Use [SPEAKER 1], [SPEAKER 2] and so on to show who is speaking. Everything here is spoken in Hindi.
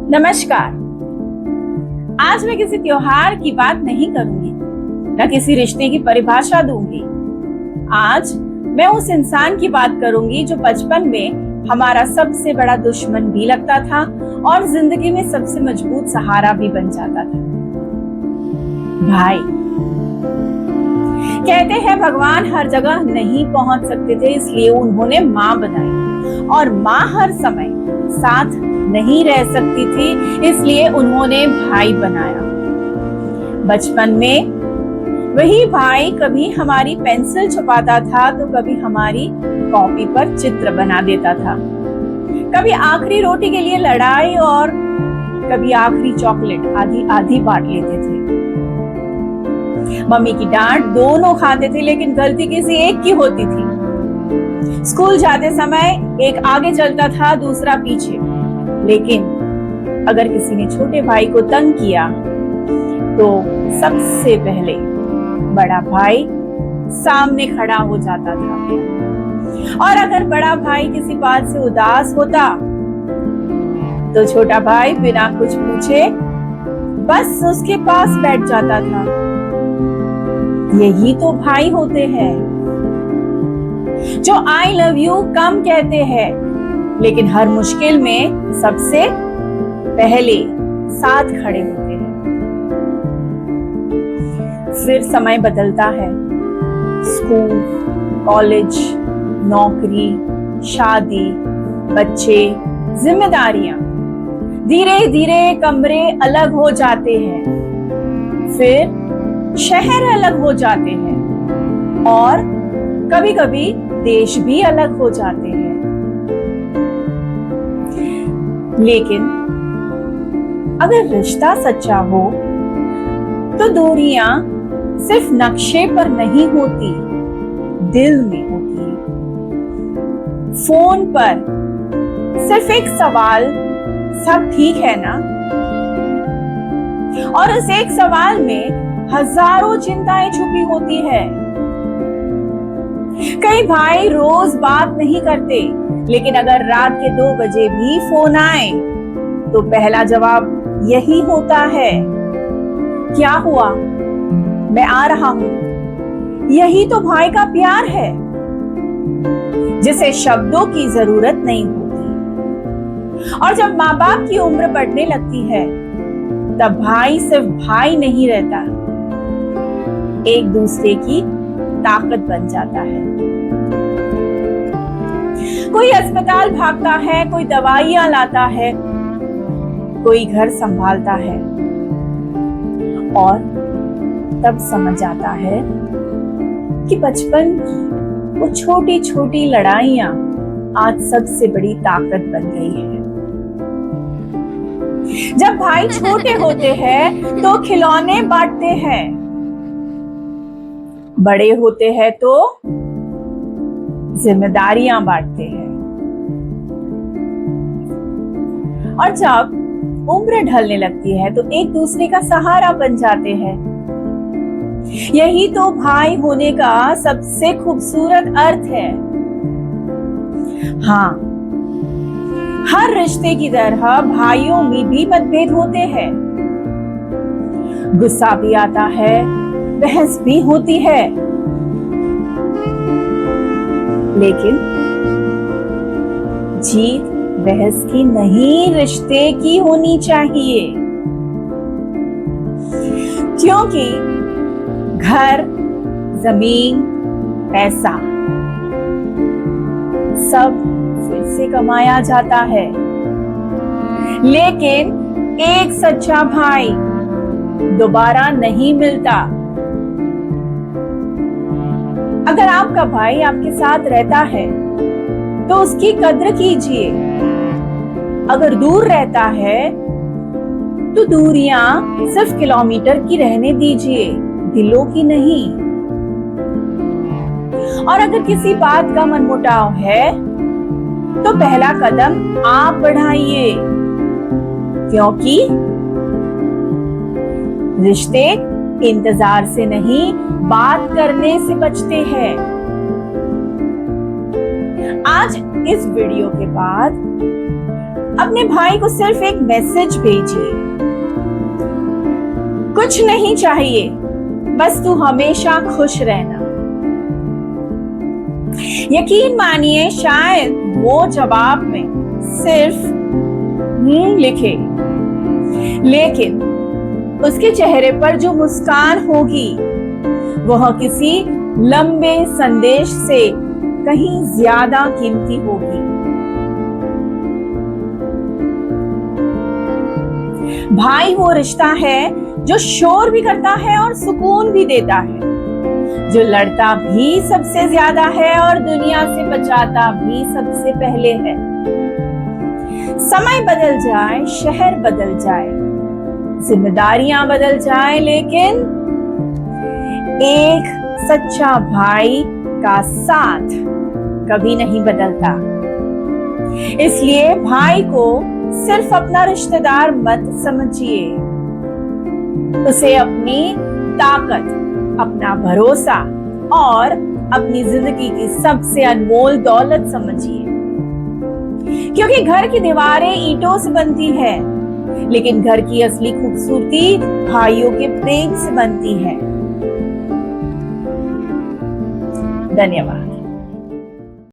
[SPEAKER 1] नमस्कार। आज मैं किसी त्योहार की बात नहीं करूंगी, न किसी रिश्ते की परिभाषा दूंगी। आज मैं उस इंसान की बात करूंगी जो बचपन में हमारा सबसे बड़ा दुश्मन भी लगता था और जिंदगी में सबसे मजबूत सहारा भी बन जाता था। भाई। कहते हैं भगवान हर जगह नहीं पहुंच सकते थे, इसलिए उन्होंने माँ बनाई, और माँ हर समय साथ नहीं रह सकती थी, इसलिए उन्होंने भाई बनाया। बचपन में वही भाई कभी हमारी पेंसिल छुपाता था तो कभी हमारी कॉपी पर चित्र बना देता था, कभी आखिरी रोटी के लिए लड़ाई और कभी आखिरी चॉकलेट आधी आधी बांट लेते थे। मम्मी की डांट दोनों खाते थे, लेकिन गलती किसी एक की होती थी। स्कूल जाते समय एक आगे चलता था, दूसरा पीछे, लेकिन अगर किसी ने छोटे भाई को तंग किया तो सबसे पहले बड़ा भाई सामने खड़ा हो जाता था। और अगर बड़ा भाई किसी बात से उदास होता तो छोटा भाई बिना कुछ पूछे बस उसके पास बैठ जाता था। यही तो भाई होते हैं जो आई लव यू कम कहते हैं, लेकिन हर मुश्किल में सबसे पहले साथ खड़े होते हैं। फिर समय बदलता है, स्कूल, कॉलेज, नौकरी, शादी, बच्चे, जिम्मेदारियां, धीरे धीरे कमरे अलग हो जाते हैं, फिर शहर अलग हो जाते हैं और कभी कभी देश भी अलग हो जाते हैं। लेकिन अगर रिश्ता सच्चा हो तो दूरियां सिर्फ नक्शे पर नहीं होती, दिल में होती है। फोन पर सिर्फ एक सवाल, सब ठीक है ना? और उस एक सवाल में हजारों चिंताएं छुपी होती है। कई भाई रोज बात नहीं करते, लेकिन अगर रात के 2 बजे भी फोन आए तो पहला जवाब यही होता है, क्या हुआ, मैं आ रहा हूं। यही तो भाई का प्यार है, जिसे शब्दों की जरूरत नहीं होती। और जब माँ बाप की उम्र बढ़ने लगती है तब भाई सिर्फ भाई नहीं रहता, एक दूसरे की ताकत बन जाता है। कोई अस्पताल भागता है, कोई दवाइयां लाता है, कोई घर संभालता है, और तब समझ आता है कि बचपन की वो छोटी छोटी लड़ाइयां आज सबसे बड़ी ताकत बन गई है। जब भाई छोटे होते हैं तो खिलौने बांटते हैं, बड़े होते हैं तो जिम्मेदारियां बांटते हैं, और जब उम्र ढलने लगती है तो एक दूसरे का सहारा बन जाते हैं। यही तो भाई होने का सबसे खूबसूरत अर्थ है। हाँ, हर रिश्ते की तरह भाइयों में भी मतभेद होते हैं। गुस्सा भी आता है, बहस भी होती है, लेकिन जीत बहस की नहीं, रिश्ते की होनी चाहिए। क्योंकि घर, जमीन, पैसा सब फिर से कमाया जाता है, लेकिन एक सच्चा भाई दोबारा नहीं मिलता। अगर आपका भाई आपके साथ रहता है तो उसकी कद्र कीजिए। अगर दूर रहता है तो दूरियां सिर्फ किलोमीटर की रहने दीजिए, दिलों की नहीं। और अगर किसी बात का मनमुटाव है तो पहला कदम आप बढ़ाइए, क्योंकि रिश्ते इंतजार से नहीं, बात करने से बचते हैं। आज इस वीडियो के बाद अपने भाई को सिर्फ एक मैसेज भेजिए, कुछ नहीं चाहिए, बस तू हमेशा खुश रहना। यकीन मानिए शायद वो जवाब में सिर्फ लिखे, लेकिन उसके चेहरे पर जो मुस्कान होगी वह किसी लंबे संदेश से कहीं ज्यादा कीमती होगी। भाई वो रिश्ता है जो शोर भी करता है और सुकून भी देता है, जो लड़ता भी सबसे ज्यादा है और दुनिया से बचाता भी सबसे पहले है। समय बदल जाए, शहर बदल जाए, जिम्मेदारियां बदल जाए, लेकिन एक सच्चा भाई का साथ कभी नहीं बदलता। इसलिए भाई को सिर्फ अपना रिश्तेदार मत समझिए, उसे अपनी ताकत, अपना भरोसा और अपनी जिंदगी की सबसे अनमोल दौलत समझिए। क्योंकि घर की दीवारें ईंटों से बनती है, लेकिन घर की असली खूबसूरती भाइयों के प्रेम से बनती है। धन्यवाद।